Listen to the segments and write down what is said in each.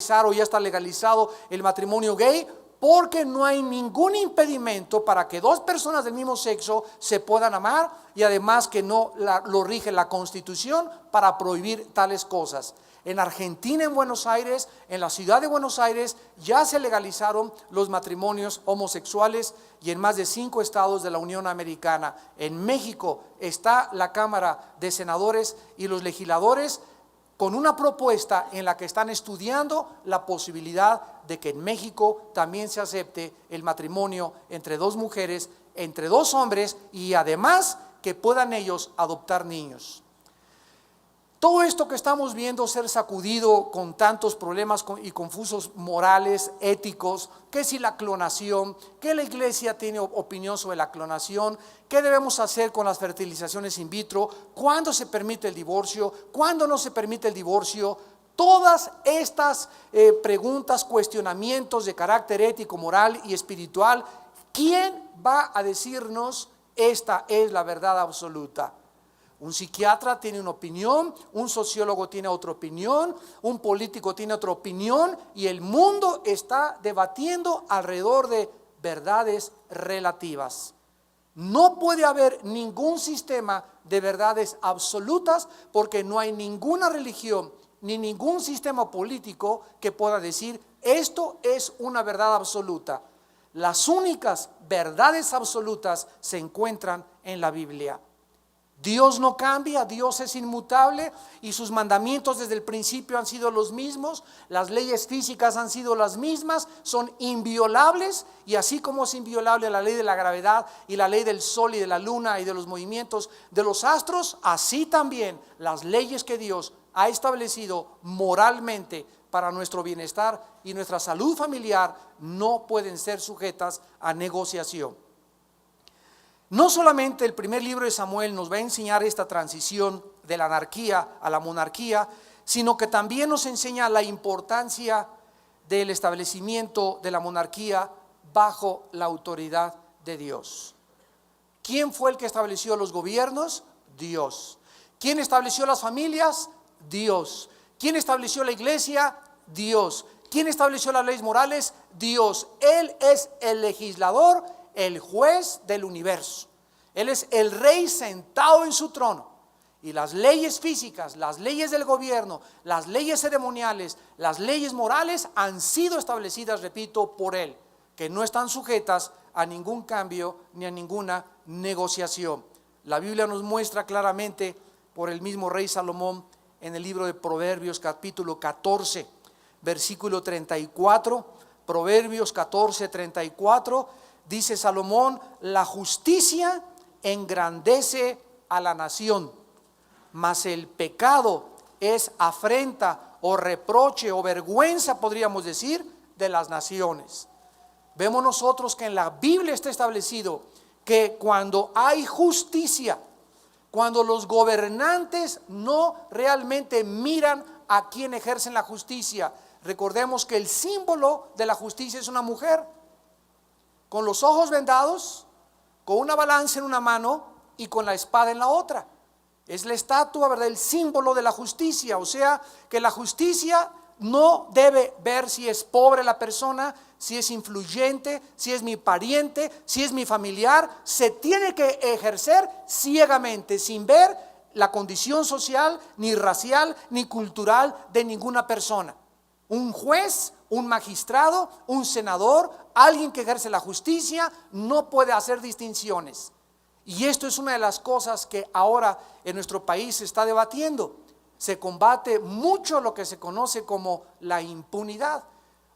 o ya está legalizado el matrimonio gay, porque no hay ningún impedimento para que dos personas del mismo sexo se puedan amar, y además que no lo rige la Constitución para prohibir tales cosas. En Argentina, en Buenos Aires, en la ciudad de Buenos Aires, ya se legalizaron los matrimonios homosexuales, y en más de 5 estados de la Unión Americana. En México está la Cámara de Senadores y los legisladores con una propuesta en la que están estudiando la posibilidad de que en México también se acepte el matrimonio entre 2 mujeres, entre 2 hombres, y además que puedan ellos adoptar niños. Todo esto que estamos viendo ser sacudido con tantos problemas y confusos morales, éticos, que si la clonación, que la iglesia tiene opinión sobre la clonación, qué debemos hacer con las fertilizaciones in vitro, cuándo se permite el divorcio, cuándo no se permite el divorcio. Todas estas preguntas, cuestionamientos de carácter ético, moral y espiritual, ¿quién va a decirnos esta es la verdad absoluta? Un psiquiatra tiene una opinión, un sociólogo tiene otra opinión, un político tiene otra opinión, y el mundo está debatiendo alrededor de verdades relativas. No puede haber ningún sistema de verdades absolutas, porque no hay ninguna religión ni ningún sistema político que pueda decir esto es una verdad absoluta. Las únicas verdades absolutas se encuentran en la Biblia. Dios no cambia, Dios es inmutable, y sus mandamientos desde el principio han sido los mismos. Las leyes físicas han sido las mismas, son inviolables, y así como es inviolable la ley de la gravedad y la ley del sol y de la luna y de los movimientos de los astros, así también las leyes que Dios ha establecido moralmente para nuestro bienestar y nuestra salud familiar no pueden ser sujetas a negociación. No solamente el primer libro de Samuel nos va a enseñar esta transición de la anarquía a la monarquía, sino que también nos enseña la importancia del establecimiento de la monarquía bajo la autoridad de Dios. ¿Quién fue el que estableció los gobiernos? Dios. ¿Quién estableció las familias? Dios. ¿Quién estableció la iglesia? Dios. ¿Quién estableció las leyes morales? Dios. Él es el legislador, el juez del universo. Él es el rey sentado en su trono, y las leyes físicas, las leyes del gobierno, las leyes ceremoniales, las leyes morales han sido establecidas, repito, por él, que no están sujetas a ningún cambio ni a ninguna negociación. La Biblia nos muestra claramente por el mismo rey Salomón en el libro de Proverbios capítulo 14, versículo 34, Proverbios 14, 34, dice Salomón: la justicia engrandece a la nación, mas el pecado es afrenta o reproche o vergüenza, podríamos decir, de las naciones. Vemos nosotros que en la Biblia está establecido que cuando hay justicia, cuando los gobernantes no realmente miran a quien ejercen la justicia. Recordemos que el símbolo de la justicia es una mujer con los ojos vendados, con una balanza en una mano y con la espada en la otra. Es la estatua, ¿verdad?, el símbolo de la justicia. O sea, que la justicia no debe ver si es pobre la persona, si es influyente, si es mi pariente, si es mi familiar. Se tiene que ejercer ciegamente, sin ver la condición social, ni racial, ni cultural de ninguna persona. Un juez, un magistrado, un senador, alguien que ejerce la justicia, no puede hacer distinciones. Y esto es una de las cosas que ahora en nuestro país se está debatiendo. Se combate mucho lo que se conoce como la impunidad.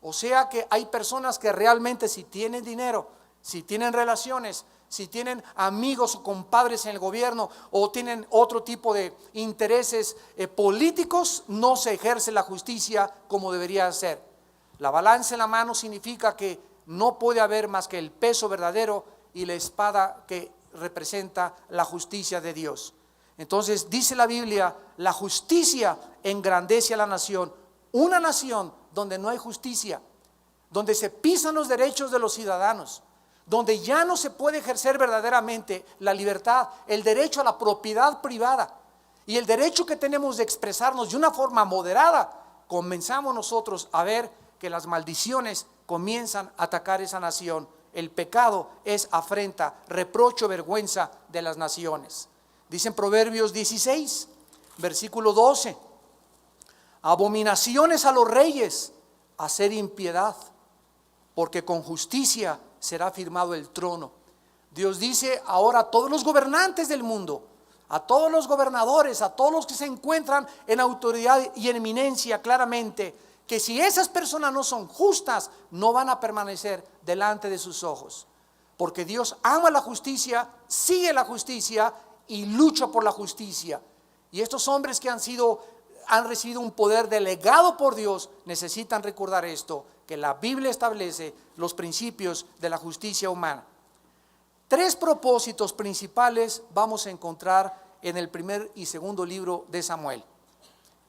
O sea que hay personas que realmente, si tienen dinero, si tienen relaciones, si tienen amigos o compadres en el gobierno, o tienen otro tipo de intereses políticos, no se ejerce la justicia como debería ser. La balanza en la mano significa que no puede haber más que el peso verdadero y la espada que representa la justicia de Dios. Entonces dice la Biblia: la justicia engrandece a la nación. Una nación donde no hay justicia, donde se pisan los derechos de los ciudadanos, donde ya no se puede ejercer verdaderamente la libertad, el derecho a la propiedad privada y el derecho que tenemos de expresarnos de una forma moderada, comenzamos nosotros a ver que las maldiciones comienzan a atacar esa nación. El pecado es afrenta, reprocho, vergüenza de las naciones. Dice en Proverbios 16, versículo 12: abominaciones a los reyes, hacer impiedad, porque con justicia será firmado el trono. Dios dice ahora a todos los gobernantes del mundo, a todos los gobernadores, a todos los que se encuentran en autoridad y en eminencia, claramente, que si esas personas no son justas, no van a permanecer delante de sus ojos. Porque Dios ama la justicia, sigue la justicia y lucha por la justicia. Y estos hombres que han recibido un poder delegado por Dios, necesitan recordar esto, que la Biblia establece los principios de la justicia humana. 3 propósitos principales vamos a encontrar en el primer y segundo libro de Samuel.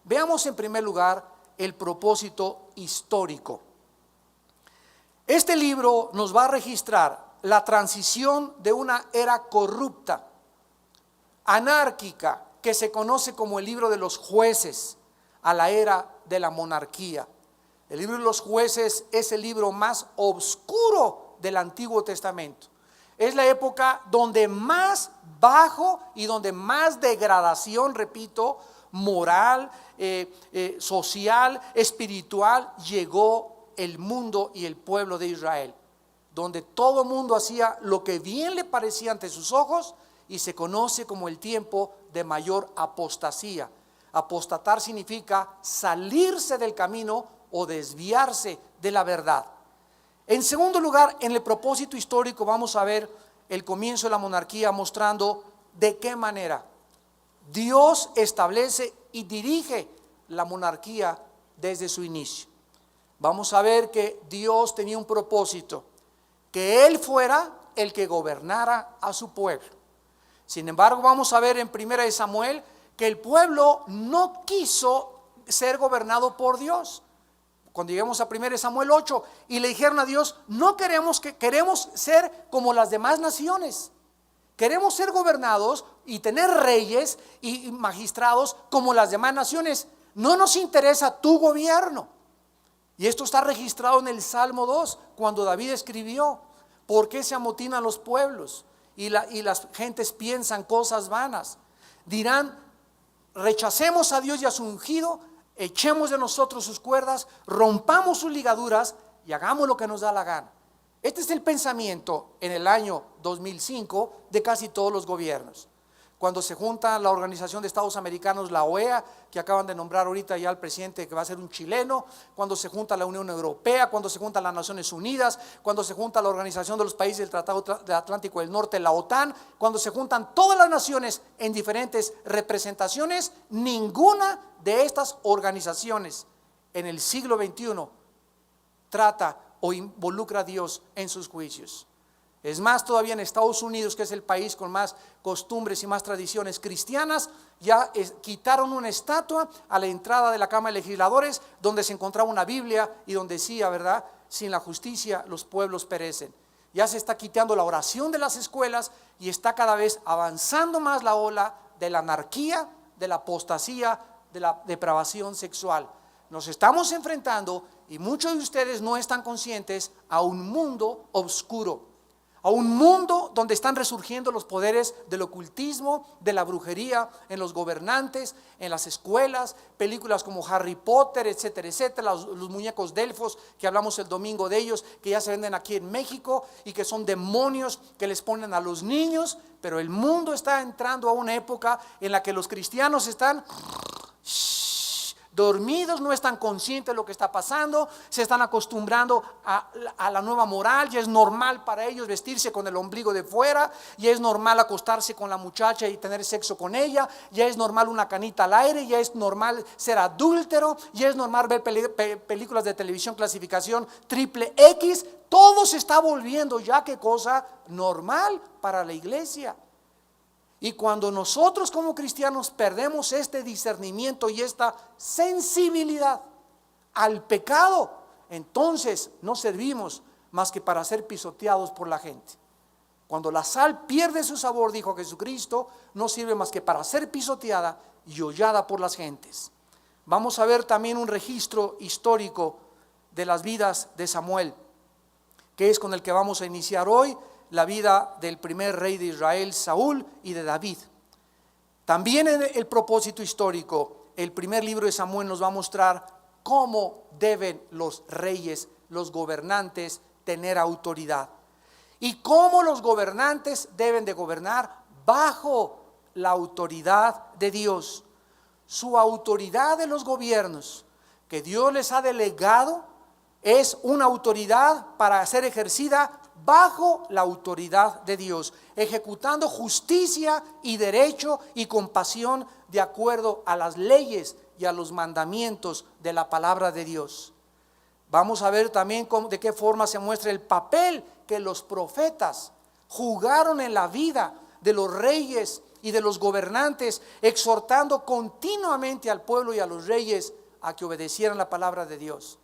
Veamos en primer lugar el propósito histórico. Este libro nos va a registrar la transición de una era corrupta, anárquica, que se conoce como el libro de los jueces, a la era de la monarquía. El libro de los jueces es el libro más oscuro del Antiguo Testamento. Es la época donde más bajo y donde más degradación, repito, moral, social, espiritual, llegó el mundo y el pueblo de Israel, donde todo mundo hacía lo que bien le parecía ante sus ojos, y se conoce como el tiempo de mayor apostasía. Apostatar significa salirse del camino o desviarse de la verdad. En segundo lugar, en el propósito histórico vamos a ver el comienzo de la monarquía, mostrando de qué manera Dios establece y dirige la monarquía desde su inicio. Vamos a ver que Dios tenía un propósito, que Él fuera el que gobernara a su pueblo. Sin embargo, vamos a ver en 1 Samuel que el pueblo no quiso ser gobernado por Dios. Cuando lleguemos a 1 Samuel 8, y le dijeron a Dios: no queremos ser como las demás naciones. Queremos ser gobernados y tener reyes y magistrados como las demás naciones. No nos interesa tu gobierno. Y esto está registrado en el Salmo 2, cuando David escribió: ¿por qué se amotinan los pueblos? Y las gentes piensan cosas vanas. Dirán: rechacemos a Dios y a su ungido, echemos de nosotros sus cuerdas, rompamos sus ligaduras y hagamos lo que nos da la gana. Este es el pensamiento en el año 2005 de casi todos los gobiernos. Cuando se junta la Organización de Estados Americanos, la OEA, que acaban de nombrar ahorita ya al presidente, que va a ser un chileno, cuando se junta la Unión Europea, cuando se juntan las Naciones Unidas, cuando se junta la Organización de los Países del Tratado del Atlántico del Norte, la OTAN, cuando se juntan todas las naciones en diferentes representaciones, ninguna de estas organizaciones en el siglo XXI trata o involucra a Dios en sus juicios. Es más, todavía en Estados Unidos, que es el país con más costumbres y más tradiciones cristianas, ya quitaron una estatua a la entrada de la Cámara de Legisladores donde se encontraba una Biblia y donde decía, ¿verdad?, sin la justicia los pueblos perecen. Ya se está quitando la oración de las escuelas y está cada vez avanzando más la ola de la anarquía, de la apostasía, de la depravación sexual. Nos estamos enfrentando, y muchos de ustedes no están conscientes, a un mundo oscuro. A un mundo donde están resurgiendo los poderes del ocultismo, de la brujería en los gobernantes, en las escuelas, películas como Harry Potter, etcétera, etcétera, los muñecos Delfos, que hablamos el domingo de ellos, que ya se venden aquí en México y que son demonios que les ponen a los niños. Pero el mundo está entrando a una época en la que los cristianos están dormidos, no están conscientes de lo que está pasando, se están acostumbrando a la nueva moral. Ya es normal para ellos vestirse con el ombligo de fuera, ya es normal acostarse con la muchacha y tener sexo con ella, ya es normal una canita al aire, ya es normal ser adúltero, ya es normal ver películas de televisión clasificación triple X. Todo se está volviendo ya, ¿qué cosa? Normal para la iglesia. Y cuando nosotros como cristianos perdemos este discernimiento y esta sensibilidad al pecado, entonces no servimos más que para ser pisoteados por la gente. Cuando la sal pierde su sabor, dijo Jesucristo, no sirve más que para ser pisoteada y hollada por las gentes. Vamos a ver también un registro histórico de las vidas de Samuel, que es con el que vamos a iniciar hoy, la vida del primer rey de Israel, Saúl, y de David. También en el propósito histórico, el primer libro de Samuel nos va a mostrar cómo deben los reyes, los gobernantes, tener autoridad. Y cómo los gobernantes deben de gobernar bajo la autoridad de Dios. Su autoridad de los gobiernos que Dios les ha delegado es una autoridad para ser ejercida bajo la autoridad de Dios, ejecutando justicia y derecho y compasión de acuerdo a las leyes y a los mandamientos de la palabra de Dios. Vamos a ver también de qué forma se muestra el papel que los profetas jugaron en la vida de los reyes y de los gobernantes, exhortando continuamente al pueblo y a los reyes a que obedecieran la palabra de Dios.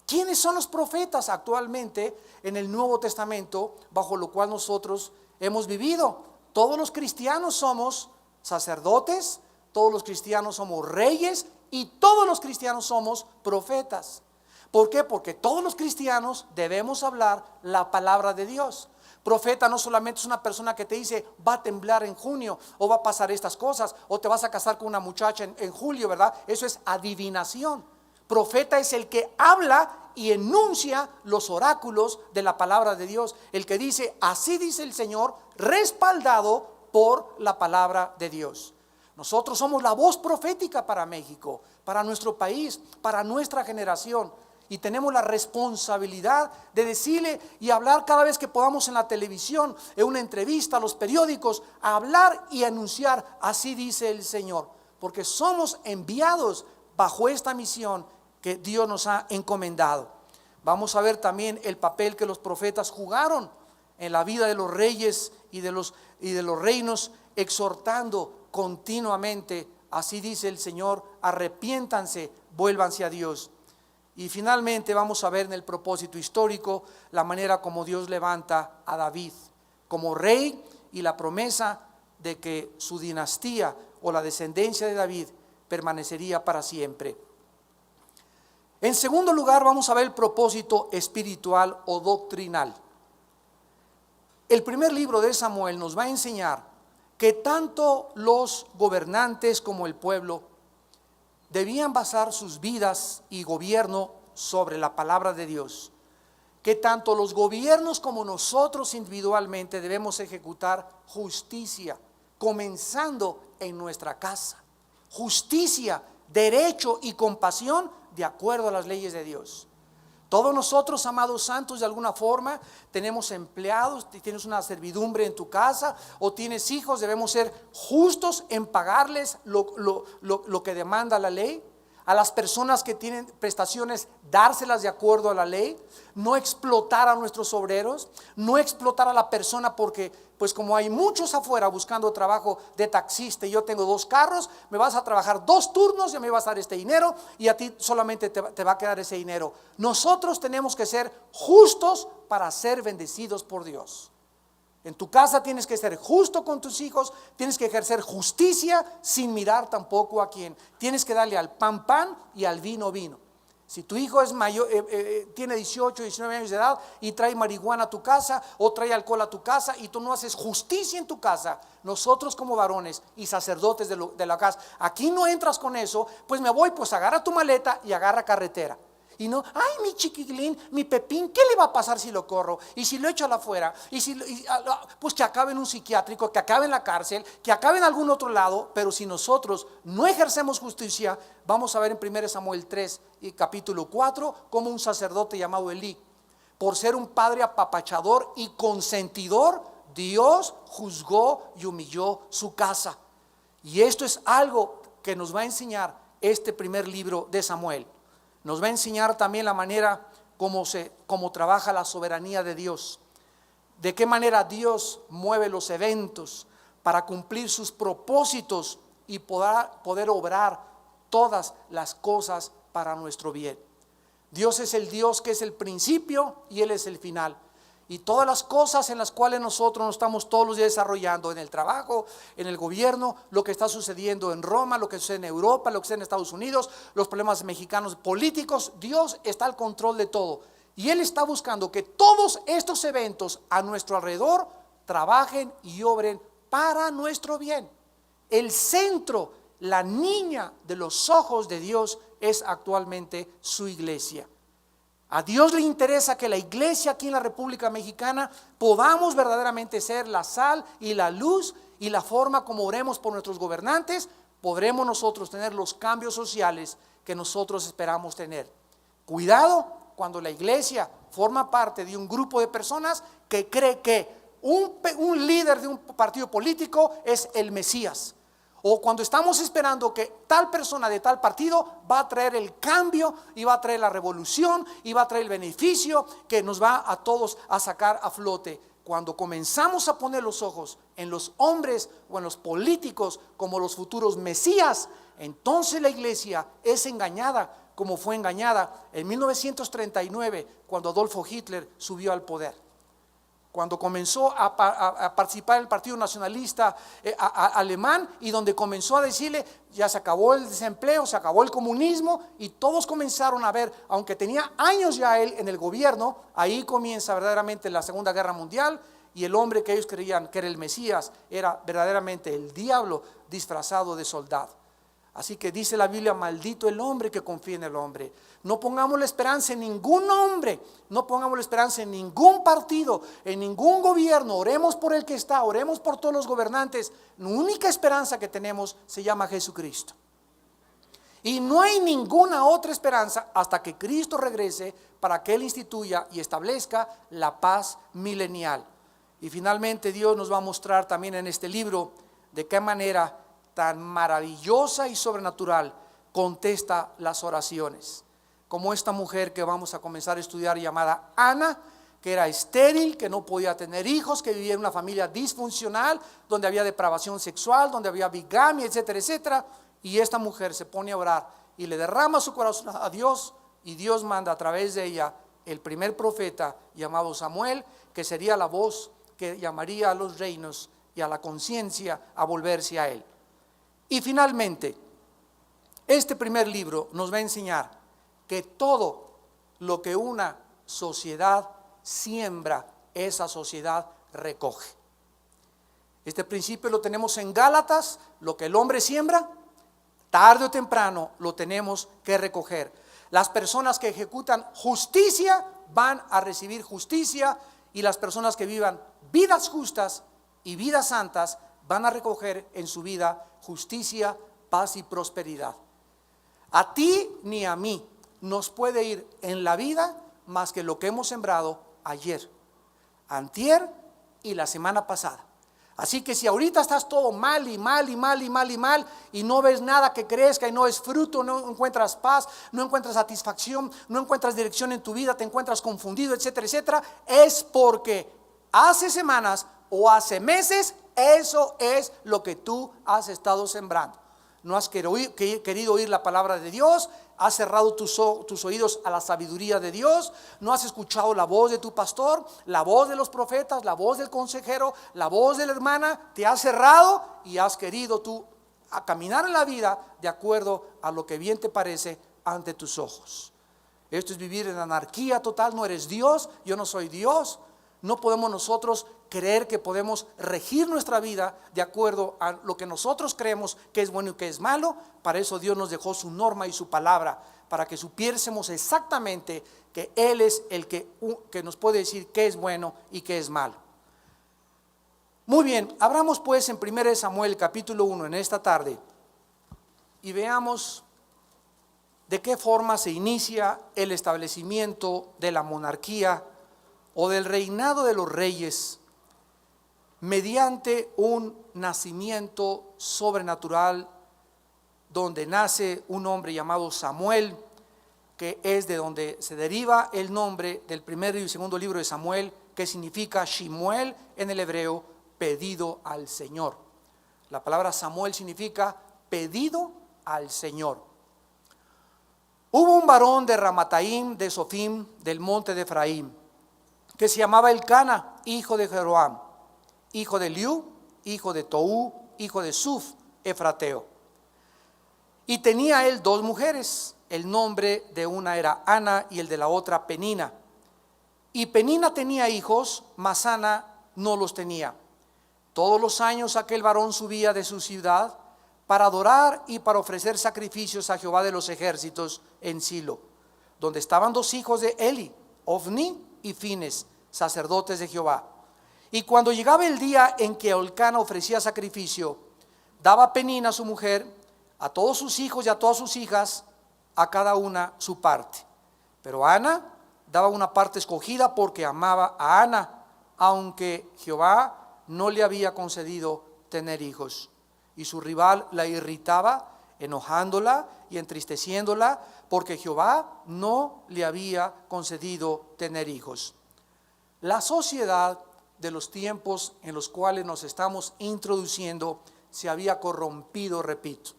¿Quiénes son los profetas actualmente en el Nuevo Testamento bajo lo cual nosotros hemos vivido? Todos los cristianos somos sacerdotes, todos los cristianos somos reyes y todos los cristianos somos profetas. ¿Por qué? Porque todos los cristianos debemos hablar la palabra de Dios. Profeta no solamente es una persona que te dice va a temblar en junio o va a pasar estas cosas o te vas a casar con una muchacha en julio, ¿verdad? Eso es adivinación. Profeta es el que habla y enuncia los oráculos de la palabra de Dios, el que dice así dice el Señor, respaldado por la palabra de Dios. Nosotros somos la voz profética para México, para nuestro país, para nuestra generación, y tenemos la responsabilidad de decirle y hablar cada vez que podamos en la televisión, en una entrevista, a los periódicos, a hablar y anunciar así dice el Señor, porque somos enviados bajo esta misión que Dios nos ha encomendado. Vamos a ver también el papel que los profetas jugaron en la vida de los reyes y de los reinos, exhortando continuamente, así dice el Señor, arrepiéntanse, vuélvanse a Dios. Y finalmente vamos a ver en el propósito histórico la manera como Dios levanta a David como rey y la promesa de que su dinastía o la descendencia de David permanecería para siempre. En segundo lugar, vamos a ver el propósito espiritual o doctrinal. El primer libro de Samuel nos va a enseñar que tanto los gobernantes como el pueblo debían basar sus vidas y gobierno sobre la palabra de Dios. Que tanto los gobiernos como nosotros individualmente debemos ejecutar justicia, comenzando en nuestra casa. Justicia, derecho y compasión de acuerdo a las leyes de Dios. Todos nosotros, amados santos, de alguna forma tenemos empleados, tienes una servidumbre en tu casa o tienes hijos, debemos ser justos en pagarles lo que demanda la ley. A las personas que tienen prestaciones, dárselas de acuerdo a la ley, no explotar a nuestros obreros, no explotar a la persona porque pues como hay muchos afuera buscando trabajo de taxista y yo tengo 2 carros, me vas a trabajar 2 turnos y me vas a dar este dinero y a ti solamente te va a quedar ese dinero. Nosotros tenemos que ser justos para ser bendecidos por Dios. En tu casa tienes que ser justo con tus hijos, tienes que ejercer justicia sin mirar tampoco a quién. Tienes que darle al pan pan y al vino vino. Si tu hijo es mayor, tiene 18, 19 años de edad y trae marihuana a tu casa o trae alcohol a tu casa y tú no haces justicia en tu casa, nosotros como varones y sacerdotes de la casa, aquí no entras con eso, pues me voy, pues agarra tu maleta y agarra carretera. Y no, ay, mi chiquilín, mi Pepín, ¿qué le va a pasar si lo corro? Y si lo echo a la afuera, pues que acabe en un psiquiátrico, que acabe en la cárcel, que acabe en algún otro lado. Pero si nosotros no ejercemos justicia, vamos a ver en 1 Samuel 3 y capítulo 4, como un sacerdote llamado Elí, por ser un padre apapachador y consentidor, Dios juzgó y humilló su casa. Y esto es algo que nos va a enseñar este primer libro de Samuel. Nos va a enseñar también la manera como trabaja la soberanía de Dios. De qué manera Dios mueve los eventos para cumplir sus propósitos y poder obrar todas las cosas para nuestro bien. Dios es el Dios que es el principio y Él es el final. Y todas las cosas en las cuales nosotros nos estamos todos los días desarrollando, en el trabajo, en el gobierno, lo que está sucediendo en Roma, lo que sucede en Europa, lo que sucede en Estados Unidos, los problemas mexicanos políticos, Dios está al control de todo. Y Él está buscando que todos estos eventos a nuestro alrededor trabajen y obren para nuestro bien. El centro, la niña de los ojos de Dios es actualmente su iglesia. A Dios le interesa que la iglesia aquí en la República Mexicana podamos verdaderamente ser la sal y la luz, y la forma como oremos por nuestros gobernantes, podremos nosotros tener los cambios sociales que nosotros esperamos tener. Cuidado cuando la iglesia forma parte de un grupo de personas que cree que un líder de un partido político es el Mesías. O cuando estamos esperando que tal persona de tal partido va a traer el cambio y va a traer la revolución y va a traer el beneficio que nos va a todos a sacar a flote. Cuando comenzamos a poner los ojos en los hombres o en los políticos como los futuros mesías, entonces la iglesia es engañada, como fue engañada en 1939 cuando Adolfo Hitler subió al poder. Cuando comenzó a participar en el Partido Nacionalista alemán, y donde comenzó a decirle, ya se acabó el desempleo, se acabó el comunismo, y todos comenzaron a ver, aunque tenía años ya él en el gobierno, ahí comienza verdaderamente la Segunda Guerra Mundial, y el hombre que ellos creían que era el Mesías era verdaderamente el diablo disfrazado de soldado. Así que dice la Biblia, maldito el hombre que confía en el hombre. No pongamos la esperanza en ningún hombre, no pongamos la esperanza en ningún partido, en ningún gobierno. Oremos por el que está, oremos por todos los gobernantes. La única esperanza que tenemos se llama Jesucristo. Y no hay ninguna otra esperanza hasta que Cristo regrese para que Él instituya y establezca la paz milenial. Y finalmente Dios nos va a mostrar también en este libro de qué manera tan maravillosa y sobrenatural contesta las oraciones, como esta mujer que vamos a comenzar a estudiar llamada Ana, que era estéril, que no podía tener hijos, que vivía en una familia disfuncional, donde había depravación sexual, donde había bigamia, etcétera, etcétera. Y esta mujer se pone a orar y le derrama su corazón a Dios, y Dios manda a través de ella el primer profeta llamado Samuel, que sería la voz que llamaría a los reinos y a la conciencia a volverse a Él. Y finalmente, este primer libro nos va a enseñar que todo lo que una sociedad siembra, esa sociedad recoge. Este principio lo tenemos en Gálatas: lo que el hombre siembra, tarde o temprano lo tenemos que recoger. Las personas que ejecutan justicia van a recibir justicia, y las personas que vivan vidas justas y vidas santas van a recoger en su vida justicia, paz y prosperidad. A ti ni a mí nos puede ir en la vida más que lo que hemos sembrado ayer, antier y la semana pasada. Así que si ahorita estás todo mal y mal y mal y mal y mal, y no ves nada que crezca y no ves fruto, no encuentras paz, no encuentras satisfacción, no encuentras dirección en tu vida, te encuentras confundido, etcétera, etcétera, es porque hace semanas o hace meses eso es lo que tú has estado sembrando. No has querido oír la palabra de Dios, has cerrado tus oídos a la sabiduría de Dios, no has escuchado la voz de tu pastor, la voz de los profetas, la voz del consejero, la voz de la hermana, te has cerrado y has querido tú a caminar en la vida de acuerdo a lo que bien te parece ante tus ojos. Esto es vivir en anarquía total. No eres Dios, yo no soy Dios. No podemos nosotros creer que podemos regir nuestra vida de acuerdo a lo que nosotros creemos que es bueno y que es malo. Para eso Dios nos dejó su norma y su palabra, para que supiésemos exactamente que Él es el que nos puede decir qué es bueno y qué es malo. Muy bien, abramos pues en 1 Samuel capítulo 1 en esta tarde y veamos de qué forma se inicia el establecimiento de la monarquía o del reinado de los reyes mediante un nacimiento sobrenatural, donde nace un hombre llamado Samuel, que es de donde se deriva el nombre del primer y segundo libro de Samuel, que significa Shimuel en el hebreo, pedido al Señor. La palabra Samuel significa pedido al Señor. Hubo un varón de Ramataim de Sofim, del monte de Efraín, que se llamaba Elcana, hijo de Jeroam, hijo de Liu, hijo de Tou, hijo de Suf, efrateo. Y tenía él dos mujeres, el nombre de una era Ana y el de la otra Penina. Y Penina tenía hijos, mas Ana no los tenía. Todos los años aquel varón subía de su ciudad para adorar y para ofrecer sacrificios a Jehová de los ejércitos en Silo, donde estaban dos hijos de Eli, Ofni y Fines, sacerdotes de Jehová. Y cuando llegaba el día en que Elcana ofrecía sacrificio, daba Penina su mujer a todos sus hijos y a todas sus hijas, a cada una su parte. Pero Ana daba una parte escogida porque amaba a Ana, aunque Jehová no le había concedido tener hijos. Y su rival la irritaba, enojándola y entristeciéndola, porque Jehová no le había concedido tener hijos. La sociedad de los tiempos en los cuales nos estamos introduciendo se había corrompido, repito.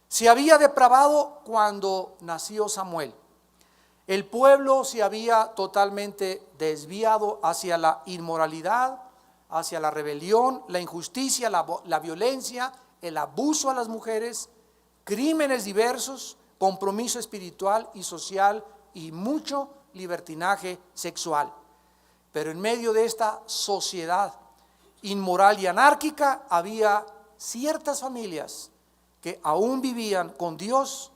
Se había depravado cuando nació Samuel. El pueblo se había totalmente desviado hacia la inmoralidad, hacia la rebelión, la injusticia, la violencia, el abuso a las mujeres, crímenes diversos, compromiso espiritual y social y mucho libertinaje sexual. Pero en medio de esta sociedad inmoral y anárquica había ciertas familias que aún vivían con Dios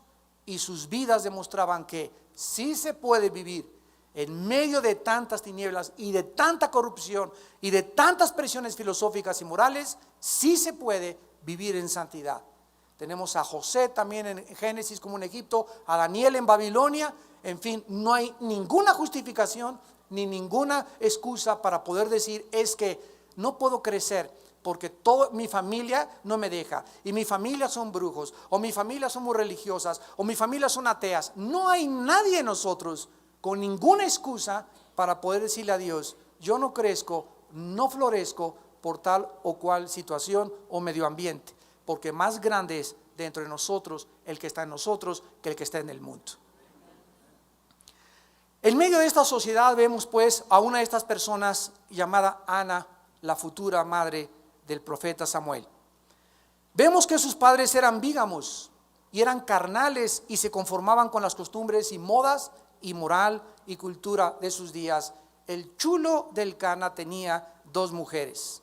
y sus vidas demostraban que sí se puede vivir en medio de tantas tinieblas y de tanta corrupción y de tantas presiones filosóficas y morales, sí se puede vivir en santidad. Tenemos a José también en Génesis como en Egipto, a Daniel en Babilonia. En fin, no hay ninguna justificación ni ninguna excusa para poder decir es que no puedo crecer porque toda mi familia no me deja, y mi familia son brujos, o mi familia son muy religiosas, o mi familia son ateas. No hay nadie en nosotros con ninguna excusa para poder decirle a Dios, yo no crezco, no florezco por tal o cual situación o medio ambiente, porque más grande es dentro de nosotros el que está en nosotros que el que está en el mundo. En medio de esta sociedad vemos pues a una de estas personas llamada Ana, la futura madre del profeta Samuel. Vemos que sus padres eran bígamos y eran carnales y se conformaban con las costumbres y modas y moral y cultura de sus días. El chulo de Elcana tenía dos mujeres.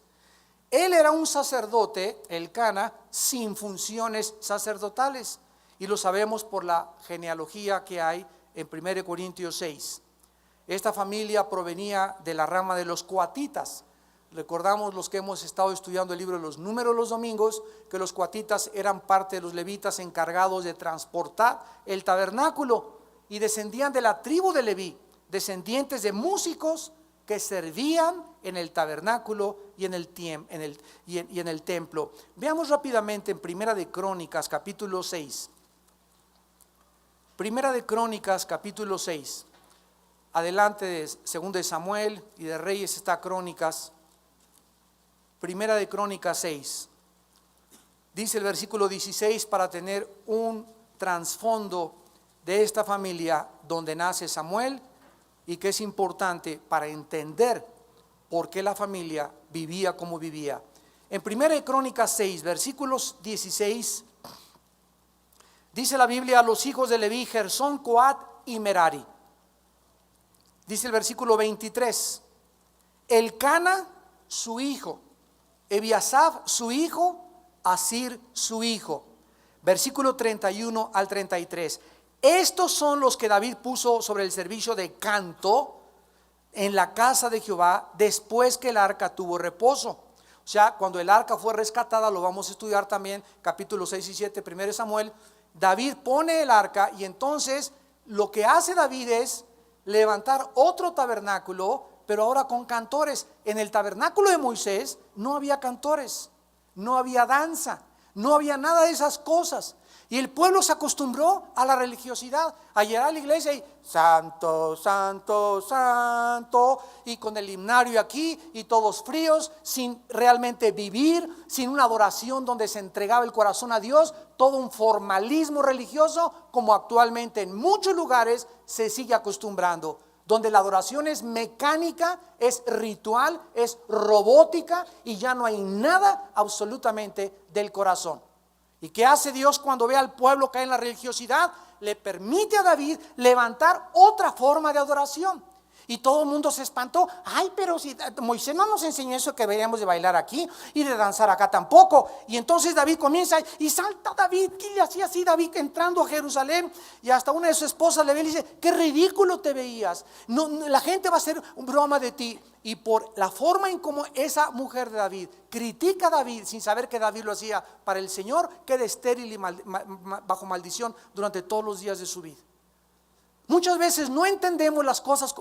Él era un sacerdote, Elcana, sin funciones sacerdotales, y lo sabemos por la genealogía que hay en 1 Corintios 6. Esta familia provenía de la rama de los coatitas. Recordamos los que hemos estado estudiando el libro de los Números los domingos, que los coatitas eran parte de los levitas encargados de transportar el tabernáculo y descendían de la tribu de Leví, descendientes de músicos que servían en el tabernáculo y en el templo. Veamos rápidamente en Primera de Crónicas capítulo 6. Primera de Crónicas capítulo 6. Adelante de Segundo de Samuel y de Reyes está Crónicas. Primera de Crónicas 6. Dice el versículo 16 para tener un trasfondo de esta familia donde nace Samuel y que es importante para entender por qué la familia vivía como vivía. En Primera de Crónicas 6, versículos 16, dice la Biblia: a los hijos de Leví, Gersón, Coat y Merari. Dice el versículo 23, Elcana su hijo, Ebiasaf su hijo, Asir su hijo. Versículo 31 al 33. Estos son los que David puso sobre el servicio de canto en la casa de Jehová después que el arca tuvo reposo. O sea, cuando el arca fue rescatada, lo vamos a estudiar también, capítulos 6 y 7, 1 Samuel. David pone el arca y entonces lo que hace David es levantar otro tabernáculo, pero ahora con cantores. En el tabernáculo de Moisés no había cantores, no había danza, no había nada de esas cosas. Y el pueblo se acostumbró a la religiosidad, a llegar a la iglesia y santo, santo, santo, y con el himnario aquí y todos fríos, sin realmente vivir, sin una adoración donde se entregaba el corazón a Dios, todo un formalismo religioso como actualmente en muchos lugares se sigue acostumbrando. donde la adoración es mecánica, es ritual, es robótica y ya no hay nada absolutamente del corazón. ¿Y qué hace Dios cuando ve al pueblo caer en la religiosidad? Le permite a David levantar otra forma de adoración. Y todo el mundo se espantó. Ay, pero si Moisés no nos enseñó eso, que deberíamos de bailar aquí y de danzar acá tampoco. Y entonces David comienza y salta David. ¿Qué le hacía así David entrando a Jerusalén? Y hasta una de sus esposas le ve y le dice: qué ridículo te veías. No, la gente va a hacer broma de ti. Y por la forma en cómo esa mujer de David critica a David sin saber que David lo hacía para el Señor, queda estéril y bajo maldición durante todos los días de su vida. Muchas veces no entendemos las cosas,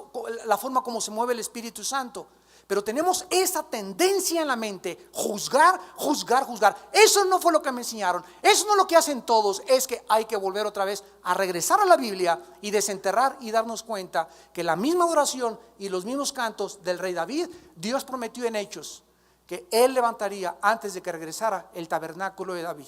la forma como se mueve el Espíritu Santo, pero tenemos esa tendencia en la mente: juzgar, juzgar, juzgar. Eso no fue lo que me enseñaron, eso no es lo que hacen todos. Es que hay que volver otra vez a regresar a la Biblia y desenterrar y darnos cuenta que la misma adoración y los mismos cantos del rey David, Dios prometió en Hechos que él levantaría antes de que regresara el tabernáculo de David.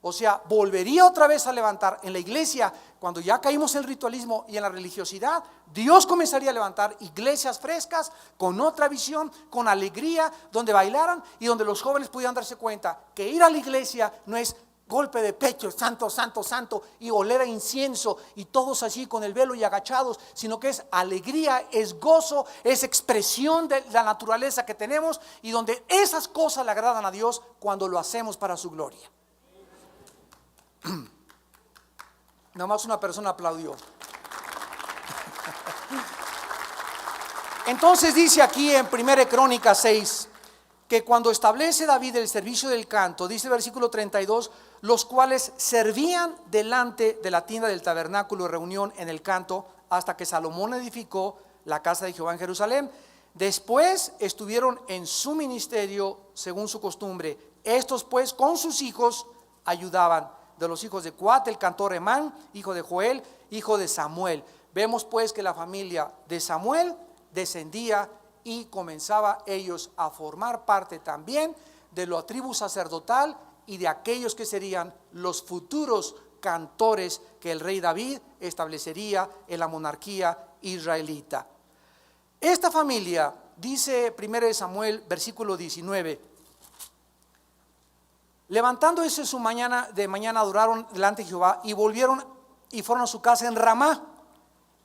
O sea, volvería otra vez a levantar en la iglesia. Cuando ya caímos en el ritualismo y en la religiosidad, Dios comenzaría a levantar iglesias frescas, con otra visión, con alegría, donde bailaran y donde los jóvenes pudieran darse cuenta que ir a la iglesia no es golpe de pecho, santo, santo, santo, y oler a incienso y todos así con el velo y agachados, sino que es alegría, es gozo, es expresión de la naturaleza que tenemos, y donde esas cosas le agradan a Dios cuando lo hacemos para su gloria. Nada más una persona aplaudió. Entonces dice aquí en 1 Crónicas 6 que cuando establece David el servicio del canto, dice el versículo 32, los cuales servían delante de la tienda del tabernáculo de reunión en el canto hasta que Salomón edificó la casa de Jehová en Jerusalén. Después estuvieron en su ministerio según su costumbre. Estos pues con sus hijos ayudaban. De los hijos de Coat, el cantor Emán, hijo de Joel, hijo de Samuel. Vemos pues que la familia de Samuel descendía y comenzaba ellos a formar parte también de la tribu sacerdotal y de aquellos que serían los futuros cantores que el rey David establecería en la monarquía israelita. Esta familia, dice 1 Samuel versículo 19, levantándose de mañana adoraron delante de Jehová y volvieron y fueron a su casa en Ramá.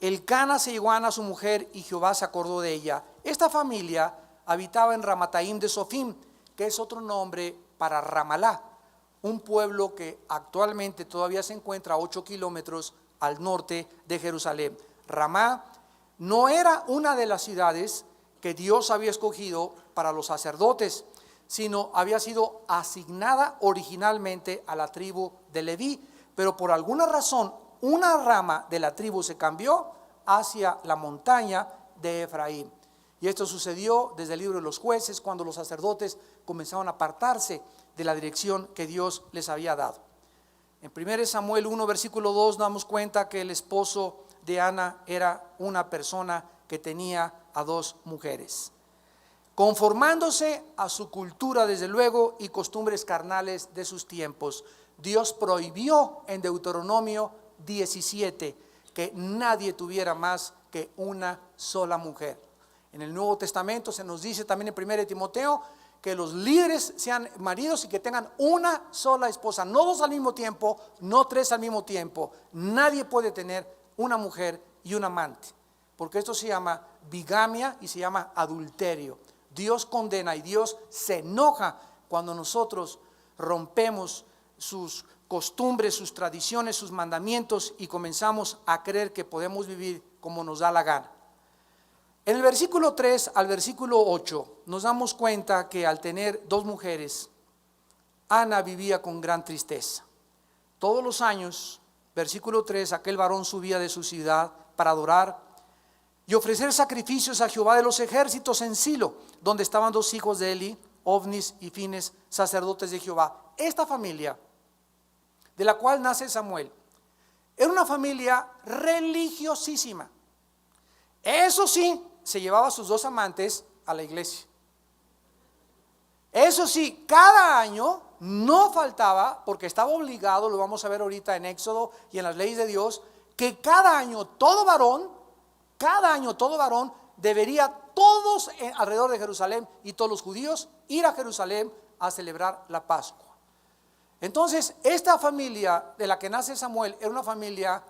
Elcana se llegó a Ana su mujer y Jehová se acordó de ella. Esta familia habitaba en Ramataim de Sofim, que es otro nombre para Ramalá, un pueblo que actualmente todavía se encuentra a 8 kilómetros al norte de Jerusalén. Ramá no era una de las ciudades que Dios había escogido para los sacerdotes, sino había sido asignada originalmente a la tribu de Leví, pero por alguna razón una rama de la tribu se cambió hacia la montaña de Efraín. Y esto sucedió desde el libro de los jueces, cuando los sacerdotes comenzaron a apartarse de la dirección que Dios les había dado. En 1 Samuel 1 versículo 2 nos damos cuenta que el esposo de Ana era una persona que tenía a 2 mujeres. Conformándose a su cultura desde luego y costumbres carnales de sus tiempos, Dios prohibió en Deuteronomio 17 que nadie tuviera más que una sola mujer. En el Nuevo Testamento se nos dice también en 1 Timoteo que los líderes sean maridos y que tengan una sola esposa, no 2 al mismo tiempo, no 3 al mismo tiempo. Nadie puede tener una mujer y un amante, porque esto se llama bigamia y se llama adulterio. Dios condena y Dios se enoja cuando nosotros rompemos sus costumbres, sus tradiciones, sus mandamientos y comenzamos a creer que podemos vivir como nos da la gana. En el versículo 3 al versículo 8 nos damos cuenta que al tener 2 mujeres, Ana vivía con gran tristeza. Todos los años, versículo 3, aquel varón subía de su ciudad para adorar y ofrecer sacrificios a Jehová de los ejércitos en Silo, donde estaban 2 hijos de Eli, Ofnis y Fines, sacerdotes de Jehová. Esta familia, de la cual nace Samuel, era una familia religiosísima. Eso sí, se llevaba a sus 2 amantes a la iglesia. Eso sí, cada año no faltaba, porque estaba obligado, lo vamos a ver ahorita en Éxodo y en las leyes de Dios, que cada año todo varón cada año todo varón debería, todos alrededor de Jerusalén y todos los judíos, ir a Jerusalén a celebrar la Pascua. Entonces, esta familia de la que nace Samuel era una familia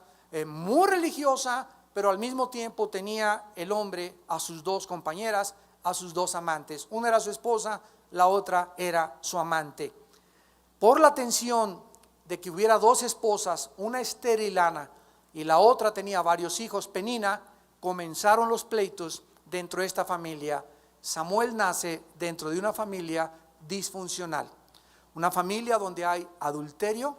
muy religiosa, pero al mismo tiempo tenía el hombre a sus dos compañeras, a sus dos amantes. Una era su esposa, la otra era su amante. Por la tensión de que hubiera dos esposas, una estéril Ana y la otra tenía varios hijos, Penina, comenzaron los pleitos dentro de esta familia. Samuel nace dentro de una familia disfuncional, una familia donde hay adulterio,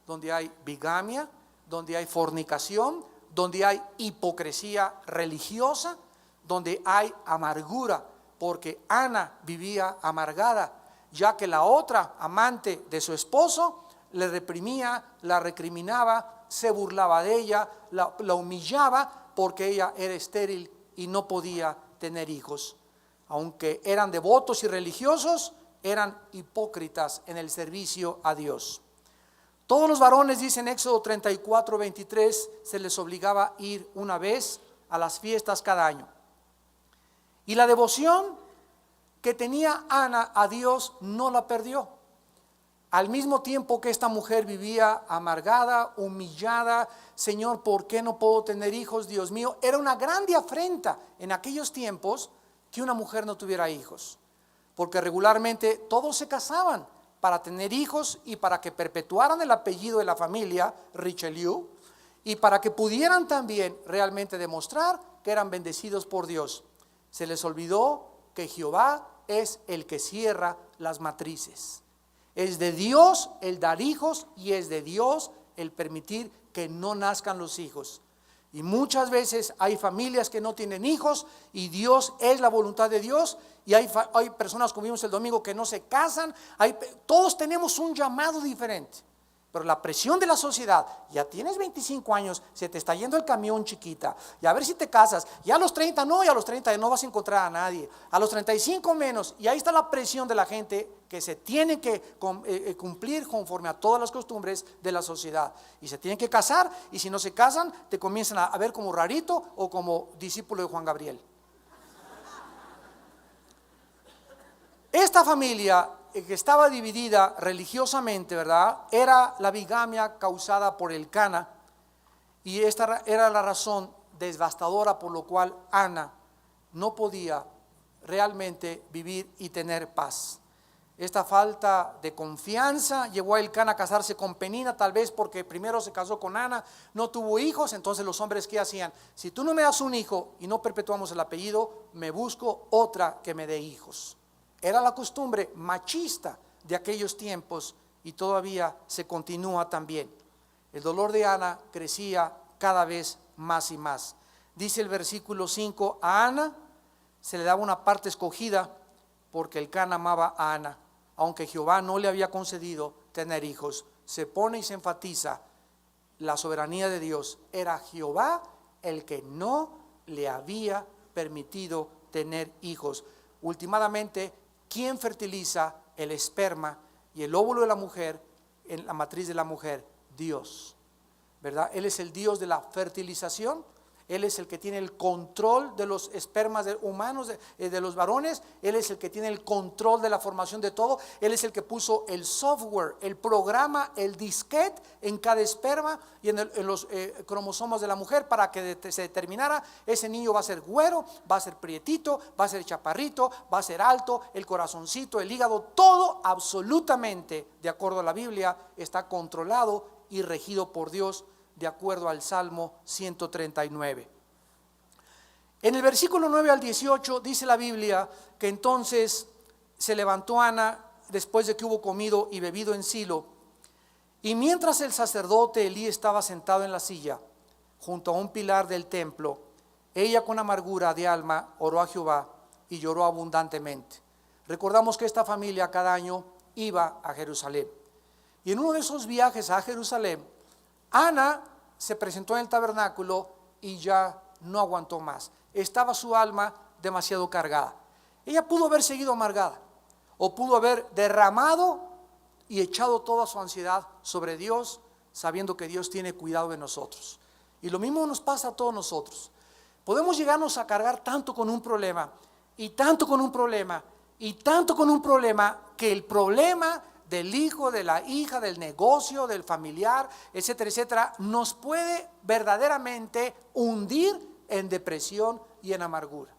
donde hay bigamia, donde hay fornicación, donde hay hipocresía religiosa, donde hay amargura, porque Ana vivía amargada, ya que la otra amante de su esposo le reprimía, la recriminaba, se burlaba de ella, la humillaba porque ella era estéril y no podía tener hijos. Aunque eran devotos y religiosos, eran hipócritas en el servicio a Dios. Todos los varones, dice en Éxodo 34, 23, se les obligaba a ir una vez a las fiestas cada año. Y la devoción que tenía Ana a Dios no la perdió. Al mismo tiempo que esta mujer vivía amargada, humillada, Señor, ¿por qué no puedo tener hijos, Dios mío? Era una grande afrenta en aquellos tiempos que una mujer no tuviera hijos, porque regularmente todos se casaban para tener hijos y para que perpetuaran el apellido de la familia Richelieu y para que pudieran también realmente demostrar que eran bendecidos por Dios. Se les olvidó que Jehová es el que cierra las matrices. Es de Dios el dar hijos y es de Dios el permitir que no nazcan los hijos. Y muchas veces hay familias que no tienen hijos y Dios es la voluntad de Dios. Y hay personas, como vimos el domingo, que no se casan. Todos tenemos un llamado diferente. Pero la presión de la sociedad, ya tienes 25 años, se te está yendo el camión, chiquita, y a ver si te casas, ya a los 30 no, y a los 30 no vas a encontrar a nadie, a los 35 menos, y ahí está la presión de la gente que se tiene que cumplir conforme a todas las costumbres de la sociedad, y se tienen que casar, y si no se casan, te comienzan a ver como rarito o como discípulo de Juan Gabriel. Esta familia que estaba dividida religiosamente, ¿verdad? Era la bigamia causada por Elcana, y esta era la razón devastadora por lo cual Ana no podía realmente vivir y tener paz. Esta falta de confianza llevó a Elcana a casarse con Penina, tal vez porque primero se casó con Ana, no tuvo hijos. Entonces los hombres, ¿qué hacían? Si tú no me das un hijo y no perpetuamos el apellido, me busco otra que me dé hijos. Era la costumbre machista de aquellos tiempos y todavía se continúa también. El dolor de Ana crecía cada vez más y más. Dice el versículo 5, a Ana se le daba una parte escogida porque Elcana amaba a Ana, aunque Jehová no le había concedido tener hijos. Se pone y se enfatiza la soberanía de Dios. Era Jehová el que no le había permitido tener hijos. Últimamente, ¿quién fertiliza el esperma y el óvulo de la mujer en la matriz de la mujer? Dios, ¿verdad? Él es el Dios de la fertilización. Él es el que tiene el control de los espermas humanos, de los varones. Él es el que tiene el control de la formación de todo. Él es el que puso el software, el programa, el disquete en cada esperma y en los cromosomas de la mujer para que se determinara: ese niño va a ser güero, va a ser prietito, va a ser chaparrito, va a ser alto, el corazoncito, el hígado, todo absolutamente, de acuerdo a la Biblia, está controlado y regido por Dios, de acuerdo al Salmo 139. En el versículo 9 al 18 dice la Biblia que entonces se levantó Ana después de que hubo comido y bebido en Silo, y mientras el sacerdote Elí estaba sentado en la silla junto a un pilar del templo, ella con amargura de alma oró a Jehová y lloró abundantemente. Recordamos que esta familia cada año iba a Jerusalén, y en uno de esos viajes a Jerusalén, Ana se presentó en el tabernáculo y ya no aguantó más. Estaba su alma demasiado cargada. Ella pudo haber seguido amargada o pudo haber derramado y echado toda su ansiedad sobre Dios, sabiendo que Dios tiene cuidado de nosotros. Y lo mismo nos pasa a todos nosotros. podemos llegarnos a cargar tanto con un problema, y tanto con un problema, y tanto con un problema, que el problema del hijo, de la hija, del negocio, del familiar, etcétera, etcétera, nos puede verdaderamente hundir en depresión y en amargura.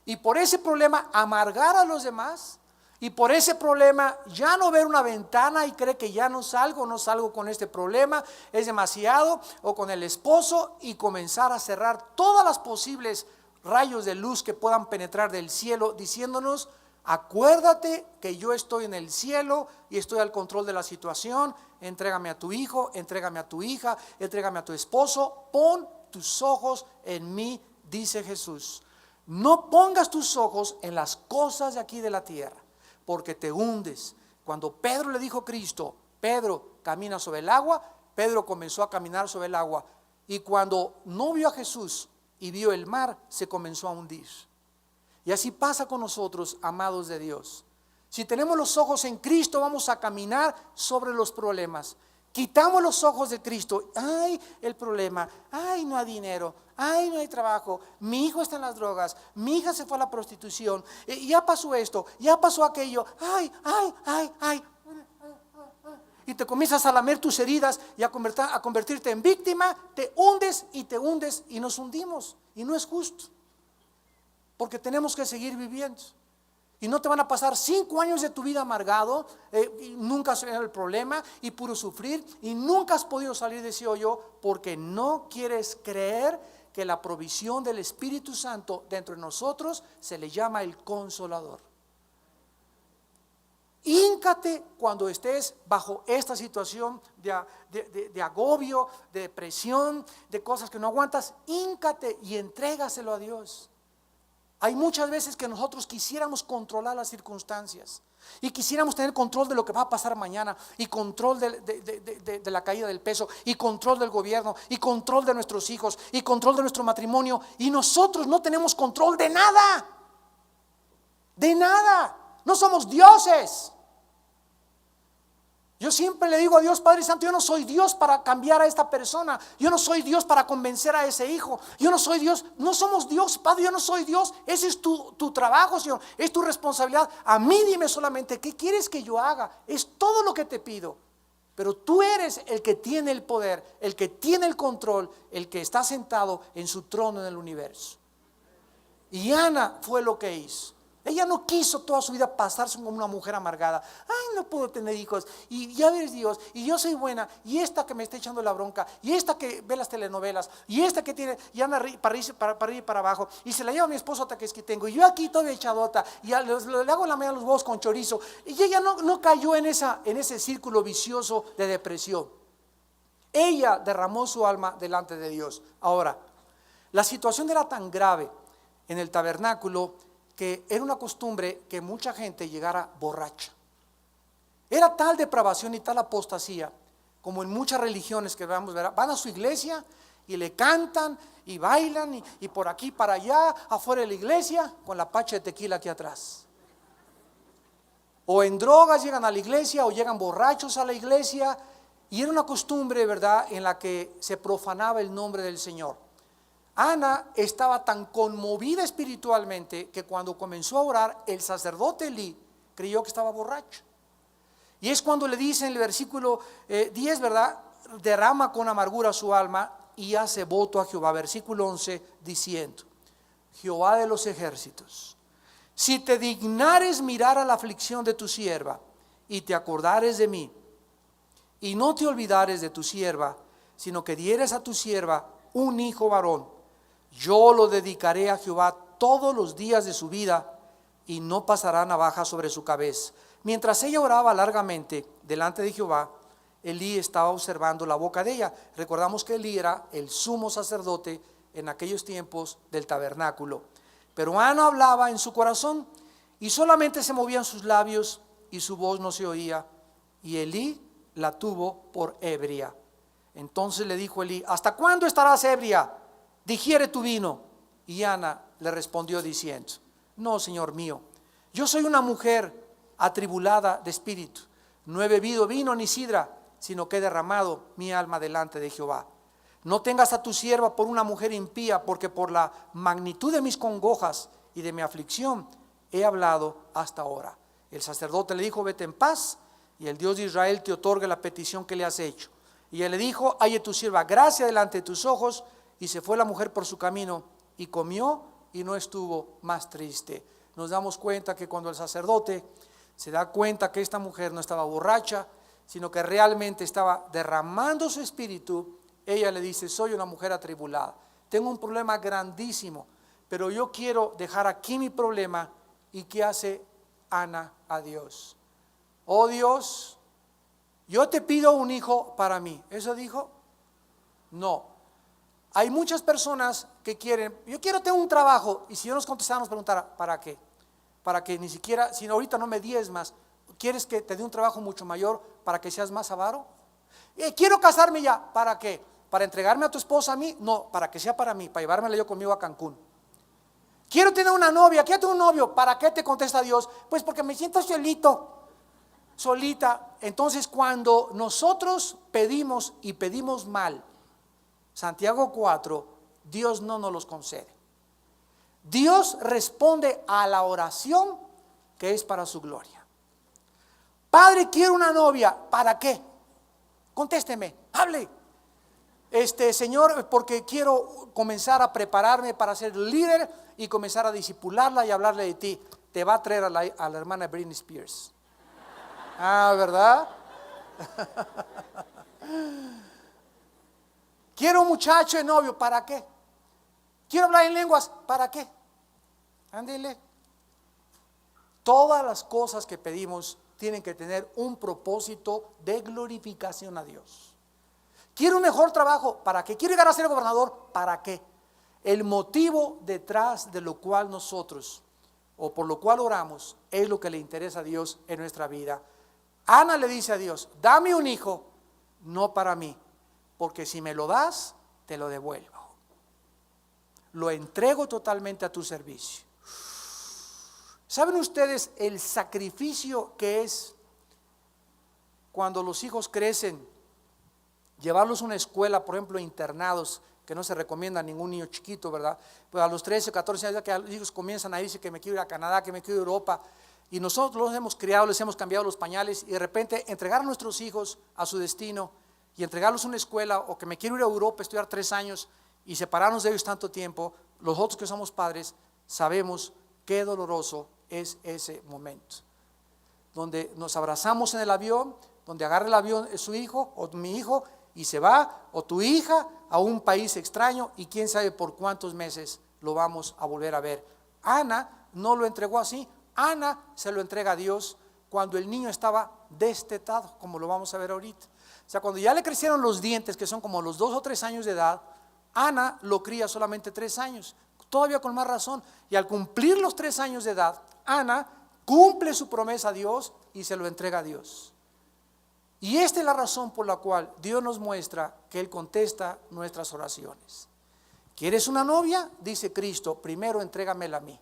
Y por ese problema amargar a los demás, y por ese problema ya no ver una ventana y cree que ya no salgo con este problema, es demasiado, o con el esposo, y comenzar a cerrar todas las posibles rayos de luz que puedan penetrar del cielo, diciéndonos: acuérdate que yo estoy en el cielo y estoy al control de la situación. Entrégame a tu hijo, entrégame a tu hija, entrégame a tu esposo. Pon tus ojos en mí, dice Jesús. No pongas tus ojos en las cosas de aquí de la tierra, porque te hundes. Cuando Pedro le dijo a Cristo: Pedro, camina sobre el agua, Pedro comenzó a caminar sobre el agua. Y cuando no vio a Jesús y vio el mar, se comenzó a hundir. Y así pasa con nosotros, amados de Dios. Si tenemos los ojos en Cristo, vamos a caminar sobre los problemas. Quitamos los ojos de Cristo. Ay, el problema. Ay, no hay dinero. Ay, no hay trabajo. Mi hijo está en las drogas. Mi hija se fue a la prostitución. Ya pasó esto. Ya pasó aquello. Ay, ay, ay, ay. Y te comienzas a lamer tus heridas y a convertirte en víctima. Te hundes y nos hundimos. Y no es justo, porque tenemos que seguir viviendo. Y no te van a pasar 5 años de tu vida amargado, y nunca has tenido el problema y puro sufrir, y nunca has podido salir de ese hoyo, porque no quieres creer que la provisión del Espíritu Santo dentro de nosotros se le llama el Consolador. Híncate cuando estés bajo esta situación de agobio, de depresión, de cosas que no aguantas. Híncate y entrégaselo a Dios. Hay muchas veces que nosotros quisiéramos controlar las circunstancias y quisiéramos tener control de lo que va a pasar mañana, y control de la caída del peso, y control del gobierno, y control de nuestros hijos, y control de nuestro matrimonio, y nosotros no tenemos control de nada. De nada. No somos dioses. Yo siempre le digo a Dios: Padre Santo, yo no soy Dios para cambiar a esta persona. Yo no soy Dios para convencer a ese hijo. Yo no soy Dios. No somos Dios, Padre, yo no soy Dios. Ese es tu trabajo, Señor. Es tu responsabilidad. A mí dime solamente qué quieres que yo haga. Es todo lo que te pido. Pero tú eres el que tiene el poder, el que tiene el control, el que está sentado en su trono en el universo. Y Ana fue lo que hizo. Ella no quiso toda su vida pasarse como una mujer amargada. Ay, no puedo tener hijos, y ya ves Dios, y yo soy buena, y esta que me está echando la bronca, y esta que ve las telenovelas, y esta que tiene, y anda para arriba y para abajo, y se la lleva a mi esposo hasta que es que tengo, y yo aquí todavía echadota, y le hago la media a los huevos con chorizo. Y ella no cayó en ese círculo vicioso de depresión. Ella derramó su alma delante de Dios. Ahora, la situación era tan grave en el tabernáculo que era una costumbre que mucha gente llegara borracha. Era tal depravación y tal apostasía, como en muchas religiones que vamos a ver, van a su iglesia y le cantan y bailan y por aquí para allá, afuera de la iglesia, con la pacha de tequila aquí atrás. O en drogas llegan a la iglesia, o llegan borrachos a la iglesia, y era una costumbre, ¿verdad?, en la que se profanaba el nombre del Señor. Ana estaba tan conmovida espiritualmente que cuando comenzó a orar, el sacerdote Elí creyó que estaba borracho. Y es cuando le dice en el versículo 10, ¿verdad?, derrama con amargura su alma y hace voto a Jehová. Versículo 11 diciendo: Jehová de los ejércitos, si te dignares mirar a la aflicción de tu sierva y te acordares de mí, y no te olvidares de tu sierva, sino que dieres a tu sierva un hijo varón, yo lo dedicaré a Jehová todos los días de su vida, y no pasará navaja sobre su cabeza. Mientras ella oraba largamente delante de Jehová, Elí estaba observando la boca de ella. Recordamos que Elí era el sumo sacerdote en aquellos tiempos del tabernáculo. Pero Ana hablaba en su corazón, y solamente se movían sus labios y su voz no se oía, y Elí la tuvo por ebria. Entonces le dijo Elí: ¿hasta cuándo estarás ebria? Digiere tu vino. Y Ana le respondió diciendo: no, Señor mío, yo soy una mujer atribulada de espíritu. No he bebido vino ni sidra, sino que he derramado mi alma delante de Jehová. No tengas a tu sierva por una mujer impía, porque por la magnitud de mis congojas y de mi aflicción he hablado hasta ahora. El sacerdote le dijo: vete en paz, y el Dios de Israel te otorgue la petición que le has hecho. Y él le dijo: halle tu sierva gracia delante de tus ojos. Y se fue la mujer por su camino y comió, y no estuvo más triste. Nos damos cuenta que cuando el sacerdote se da cuenta que esta mujer no estaba borracha, sino que realmente estaba derramando su espíritu, ella le dice: soy una mujer atribulada, tengo un problema grandísimo, pero yo quiero dejar aquí mi problema. ¿Y qué hace Ana a Dios? Oh Dios, yo te pido un hijo para mí. ¿Eso dijo? No. Hay muchas personas que quieren: yo quiero tener un trabajo. Y si yo nos contestara, nos preguntara: ¿para qué? Para que ni siquiera, si ahorita no me diezmas, ¿quieres que te dé un trabajo mucho mayor para que seas más avaro? Quiero casarme ya. ¿Para qué? ¿Para entregarme a tu esposa a mí? No, para que sea para mí, para llevármela yo conmigo a Cancún. Quiero tener una novia. ¿Quiero tener un novio? ¿Para qué te contesta Dios? Pues porque me siento solita. Entonces, cuando nosotros pedimos y pedimos mal, Santiago 4, Dios no nos los concede. Dios responde a la oración que es para su gloria. Padre, quiero una novia. ¿Para qué? Contésteme, hable. Señor, porque quiero comenzar a prepararme para ser líder y comenzar a discipularla y hablarle de ti. Te va a traer a la hermana Britney Spears. Ah, ¿verdad? Quiero un muchacho de novio. ¿Para qué? Quiero hablar en lenguas. ¿Para qué? Ándele. Todas las cosas que pedimos tienen que tener un propósito de glorificación a Dios. Quiero un mejor trabajo. ¿Para qué? Quiero llegar a ser gobernador. ¿Para qué? El motivo detrás de lo cual nosotros, o por lo cual oramos, es lo que le interesa a Dios en nuestra vida. Ana le dice a Dios: dame un hijo, no para mí, porque si me lo das, te lo devuelvo. Lo entrego totalmente a tu servicio. ¿Saben ustedes el sacrificio que es cuando los hijos crecen? Llevarlos a una escuela, por ejemplo, internados, que no se recomienda a ningún niño chiquito, ¿verdad? Pues a los 13, 14 años, que los hijos comienzan a irse, que me quiero ir a Canadá, que me quiero ir a Europa. Y nosotros los hemos criado, les hemos cambiado los pañales, y de repente entregar a nuestros hijos a su destino y entregarlos a una escuela, o que me quiero ir a Europa, estudiar 3 años y separarnos de ellos tanto tiempo. Los otros que somos padres sabemos qué doloroso es ese momento, donde nos abrazamos en el avión, donde agarra el avión su hijo o mi hijo y se va, o tu hija, a un país extraño, y quién sabe por cuántos meses lo vamos a volver a ver. Ana no lo entregó así. Ana se lo entrega a Dios cuando el niño estaba destetado, como lo vamos a ver ahorita. O sea, cuando ya le crecieron los dientes, que son como los 2 o 3 años de edad, Ana lo cría solamente 3 años, todavía con más razón. Y al cumplir los 3 años de edad, Ana cumple su promesa a Dios y se lo entrega a Dios. Y esta es la razón por la cual Dios nos muestra que Él contesta nuestras oraciones. ¿Quieres una novia? Dice Cristo: primero entrégamela a mí.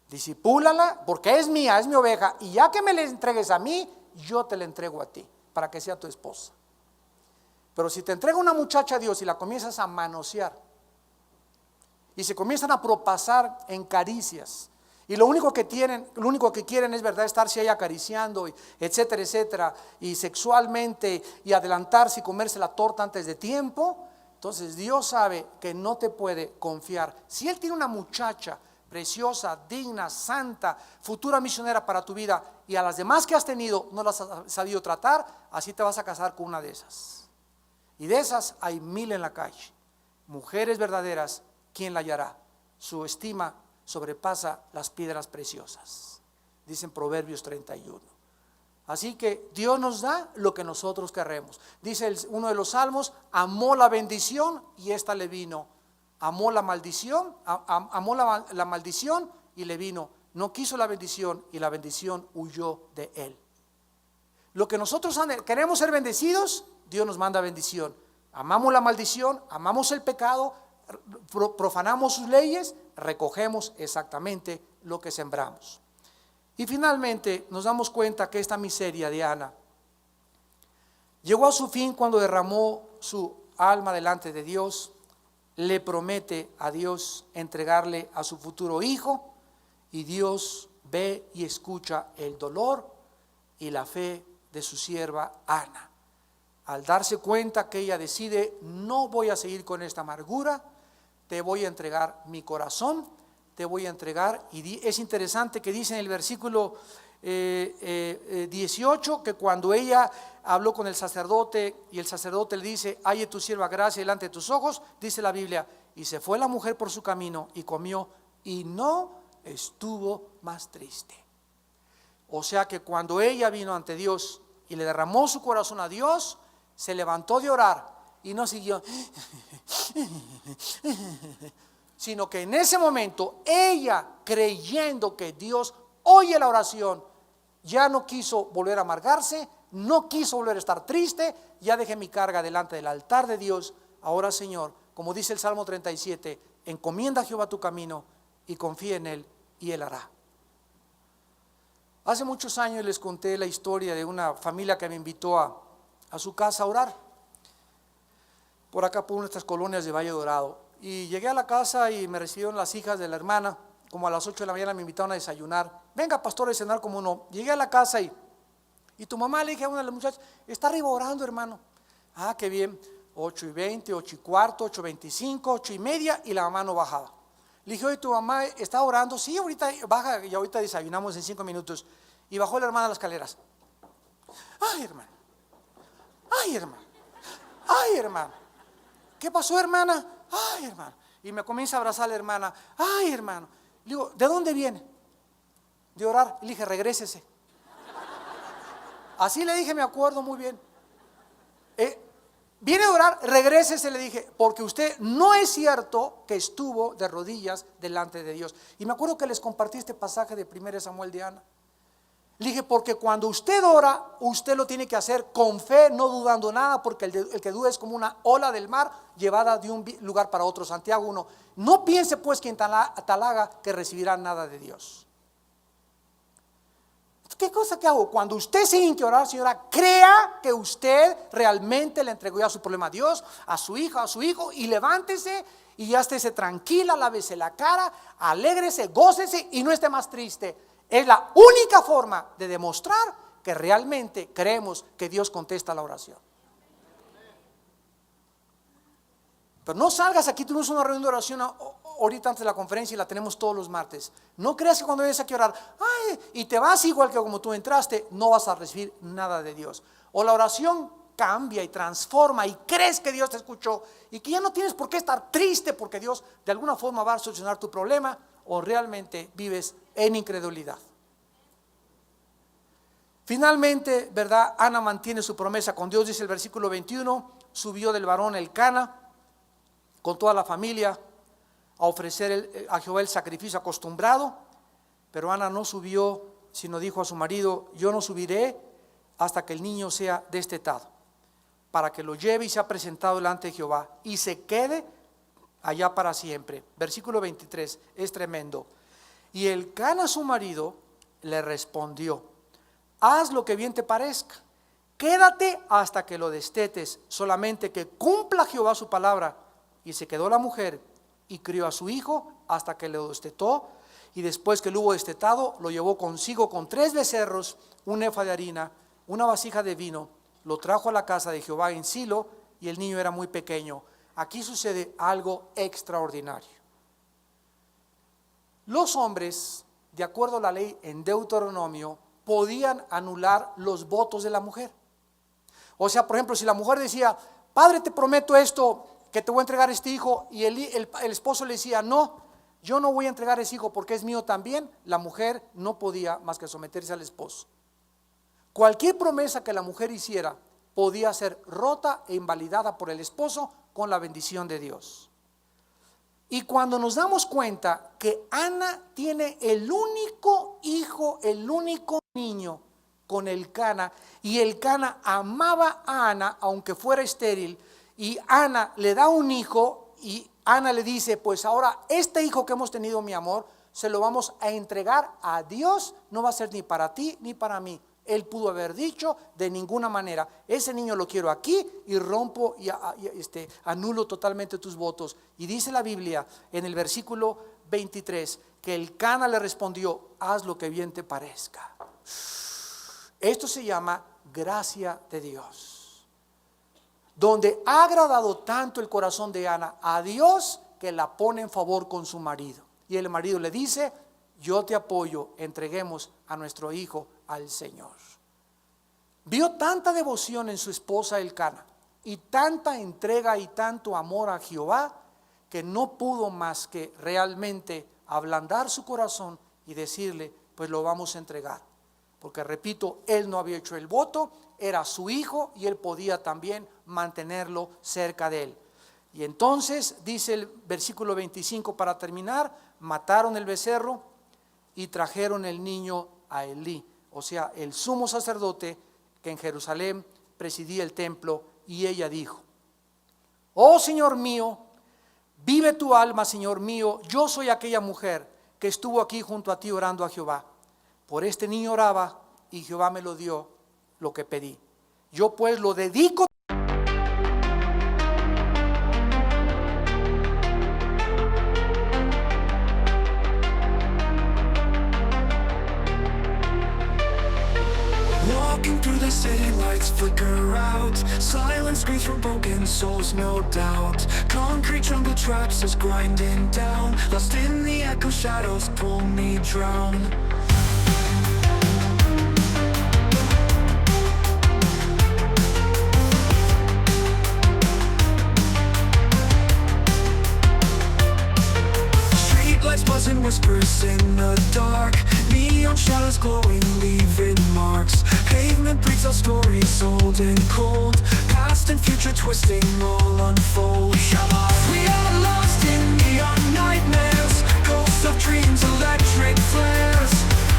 Discipúlala, porque es mía, es mi oveja, y ya que me la entregues a mí, yo te la entrego a ti, para que sea tu esposa. Pero si te entrega una muchacha a Dios y la comienzas a manosear, y se comienzan a propasar en caricias, y lo único que quieren es, verdad, estarse ahí acariciando, etcétera, etcétera, y sexualmente, y adelantarse y comerse la torta antes de tiempo, entonces Dios sabe que no te puede confiar. Si Él tiene una muchacha preciosa, digna, santa, futura misionera para tu vida, y a las demás que has tenido no las has sabido tratar, así te vas a casar con una de esas. Y de esas hay 1000 en la calle. Mujeres verdaderas, ¿quién la hallará? Su estima sobrepasa las piedras preciosas, dicen Proverbios 31. Así que Dios nos da lo que nosotros queremos. Dice uno de los salmos: amó la bendición y esta le vino. Amó la maldición, amó la maldición y le vino. No quiso la bendición y la bendición huyó de él. Lo que nosotros queremos ser bendecidos, Dios nos manda bendición. Amamos la maldición, amamos el pecado, profanamos sus leyes, recogemos exactamente lo que sembramos. Y finalmente nos damos cuenta que esta miseria de Ana llegó a su fin cuando derramó su alma delante de Dios, le promete a Dios entregarle a su futuro hijo, y Dios ve y escucha el dolor y la fe de su sierva Ana. Al darse cuenta que ella decide: no voy a seguir con esta amargura, te voy a entregar mi corazón, te voy a entregar. Y es interesante que dice en el versículo 18 que cuando ella habló con el sacerdote y el sacerdote le dice: halle tu sierva gracia delante de tus ojos, dice la Biblia: y se fue la mujer por su camino y comió y no estuvo más triste. O sea que cuando ella vino ante Dios y le derramó su corazón a Dios, se levantó de orar y no siguió, sino que en ese momento ella, creyendo que Dios oye la oración, ya no quiso volver a amargarse, no quiso volver a estar triste. Ya dejé mi carga delante del altar de Dios. Ahora, Señor, como dice el Salmo 37, encomienda a Jehová tu camino y confía en Él y Él hará. Hace muchos años les conté la historia de una familia que me invitó a su casa a orar, por acá por nuestras colonias de Valle Dorado. Y llegué a la casa y me recibieron las hijas de la hermana. Como a las 8 de la mañana me invitaron a desayunar. Venga, pastor, a cenar. Como no. Llegué a la casa y tu mamá, le dije a una de las muchachas: está arriba orando, hermano. Ah, qué bien. 8:20, 8:15, 8:25, 8:30, y la mamá no bajaba. Le dije: oye, ¿tu mamá está orando? Sí, ahorita baja y ahorita desayunamos en 5 minutos. Y bajó la hermana a las escaleras. Ay, hermano. Ay, hermano. Ay, hermano. ¿Qué pasó, hermana? Ay, hermano. Y me comienza a abrazar la hermana. Ay, hermano. Le digo: ¿de dónde viene? De orar. Le dije: regrésese. Así le dije, me acuerdo muy bien. Viene a orar, regrésese, le dije, porque usted no es cierto que estuvo de rodillas delante de Dios. Y me acuerdo que les compartí este pasaje de 1 Samuel de Ana. Le dije: porque cuando usted ora, usted lo tiene que hacer con fe, no dudando nada, porque el que duda es como una ola del mar llevada de un lugar para otro. Santiago 1. No piense pues quien tal haga que recibirá nada de Dios. ¿Qué cosa que hago? Cuando usted se hinque a orar, señora, crea que usted realmente le entregó ya su problema a Dios, a su hija, a su hijo, y levántese y ya estése tranquila, lávese la cara, alégrese, gócese y no esté más triste. Es la única forma de demostrar que realmente creemos que Dios contesta la oración. Pero no salgas aquí, tuvimos una reunión de oración ahorita antes de la conferencia y la tenemos todos los martes. No creas que cuando vienes aquí a orar, ay, y te vas igual que como tú entraste, no vas a recibir nada de Dios. O la oración cambia y transforma y crees que Dios te escuchó y que ya no tienes por qué estar triste porque Dios de alguna forma va a solucionar tu problema, o realmente vives en incredulidad. Finalmente, ¿verdad? Ana mantiene su promesa con Dios. Dice el versículo 21, subió del varón Elcana con toda la familia a ofrecer a Jehová el sacrificio acostumbrado. Pero Ana no subió, sino dijo a su marido: yo no subiré hasta que el niño sea destetado, para que lo lleve y sea presentado delante de Jehová y se quede allá para siempre. Versículo 23, es tremendo. Y Elcana, su marido, le respondió: haz lo que bien te parezca, quédate hasta que lo destetes, solamente que cumpla Jehová su palabra. Y se quedó la mujer y crió a su hijo hasta que lo destetó, y después que lo hubo destetado, lo llevó consigo con 3 becerros, un efa de harina, una vasija de vino, lo trajo a la casa de Jehová en Silo, y el niño era muy pequeño. Aquí sucede algo extraordinario. Los hombres, de acuerdo a la ley en Deuteronomio, podían anular los votos de la mujer. O sea, por ejemplo, si la mujer decía: padre, te prometo esto, que te voy a entregar este hijo, y el esposo le decía: no, yo no voy a entregar ese hijo porque es mío también, la mujer no podía más que someterse al esposo. Cualquier promesa que la mujer hiciera podía ser rota e invalidada por el esposo con la bendición de Dios. Y cuando nos damos cuenta que Ana tiene el único hijo, el único niño con Elcana, y Elcana amaba a Ana aunque fuera estéril, y Ana le da un hijo, y Ana le dice: pues ahora este hijo que hemos tenido, mi amor, se lo vamos a entregar a Dios, no va a ser ni para ti ni para mí, Él pudo haber dicho: de ninguna manera, ese niño lo quiero aquí y rompo y anulo totalmente tus votos. Y dice la Biblia en el versículo 23 que el Cana le respondió: haz lo que bien te parezca. Esto se llama gracia de Dios, donde ha agradado tanto el corazón de Ana a Dios que la pone en favor con su marido. Y el marido le dice: yo te apoyo, entreguemos a nuestro hijo al Señor. Vio tanta devoción en su esposa Elcana y tanta entrega y tanto amor a Jehová que no pudo más que realmente ablandar su corazón y decirle: pues lo vamos a entregar. Porque repito, él no había hecho el voto, era su hijo y él podía también mantenerlo cerca de él. Y entonces dice el versículo 25 para terminar: mataron el becerro y trajeron el niño a Elí, o sea, el sumo sacerdote que en Jerusalén presidía el templo. Y ella dijo: oh Señor mío, vive tu alma, Señor mío, yo soy aquella mujer que estuvo aquí junto a ti orando a Jehová. Por este niño oraba y Jehová me lo dio lo que pedí. Yo pues lo dedico. Walking through the city, lights flicker out. Silence screams from broken souls, no doubt. Concrete jungle traps us grinding down. Lost in the echo, shadows pull me drown. Streetlights buzzing, whispers in the dark. Neon shadows glowing, leaving marks. Pavement breathes our stories, old and cold. Past and future twisting, all unfold. We are lost in neon nightmares. Ghosts of dreams, electric flares.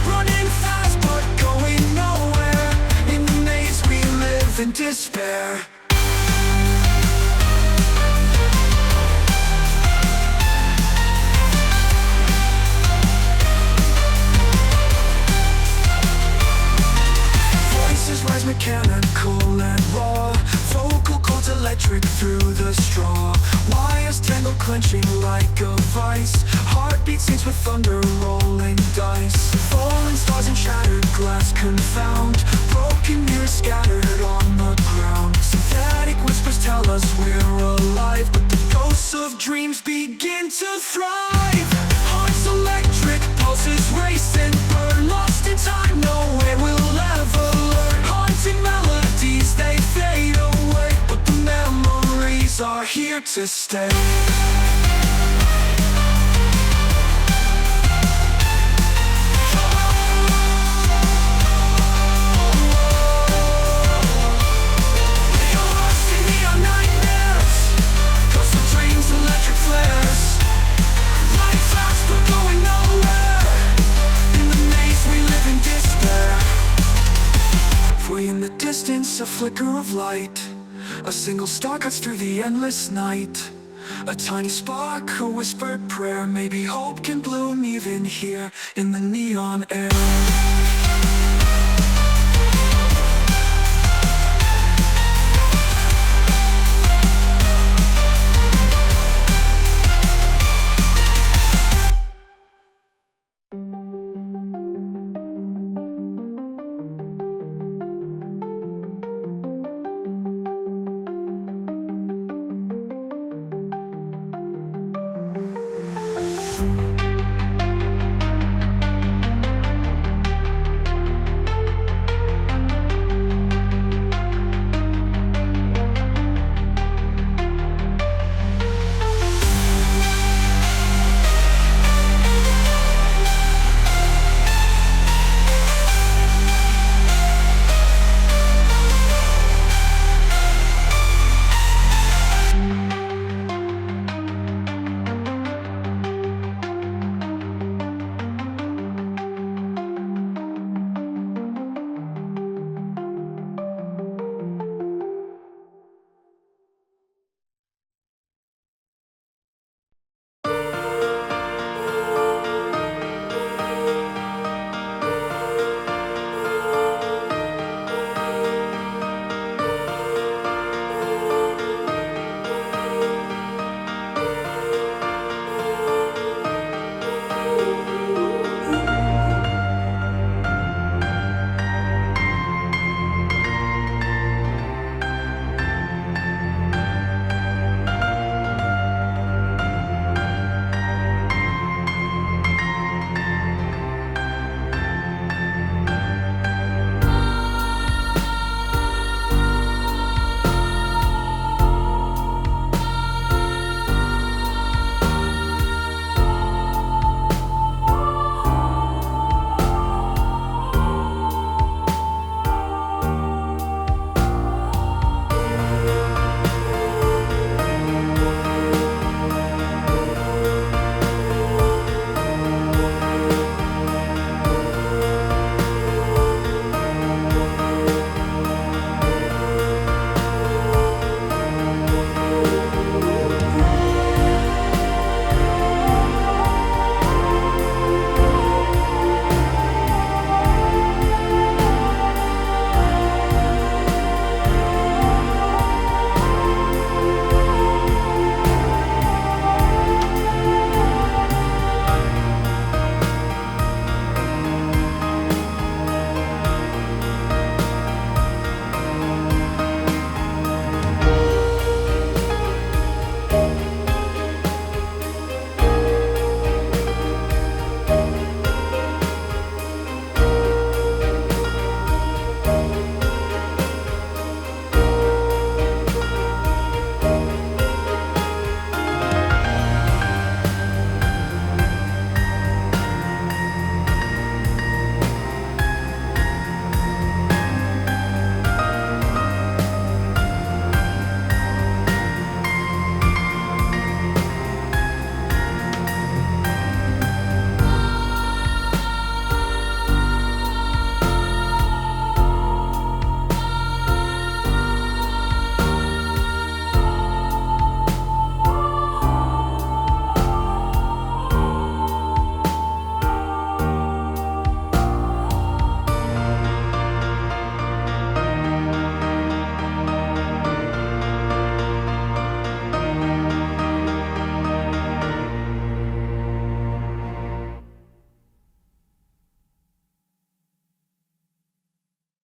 Running fast but going nowhere. In the maze we live in despair. Rise mechanical and raw. Vocal cords electric through the straw. Wires tangled, clenching like a vice. Heartbeat sings with thunder, rolling dice. Falling stars and shattered glass confound. Broken mirrors scattered on the ground. Synthetic whispers tell us we're alive, but the ghosts of dreams begin to thrive. Hearts electric, pulses racing, burn lost in time, nowhere we'll ever learn. Haunting melodies, they fade away, but the memories are here to stay. In the distance, a flicker of light. A single star cuts through the endless night. A tiny spark, a whispered prayer. Maybe hope can bloom even here in the neon air.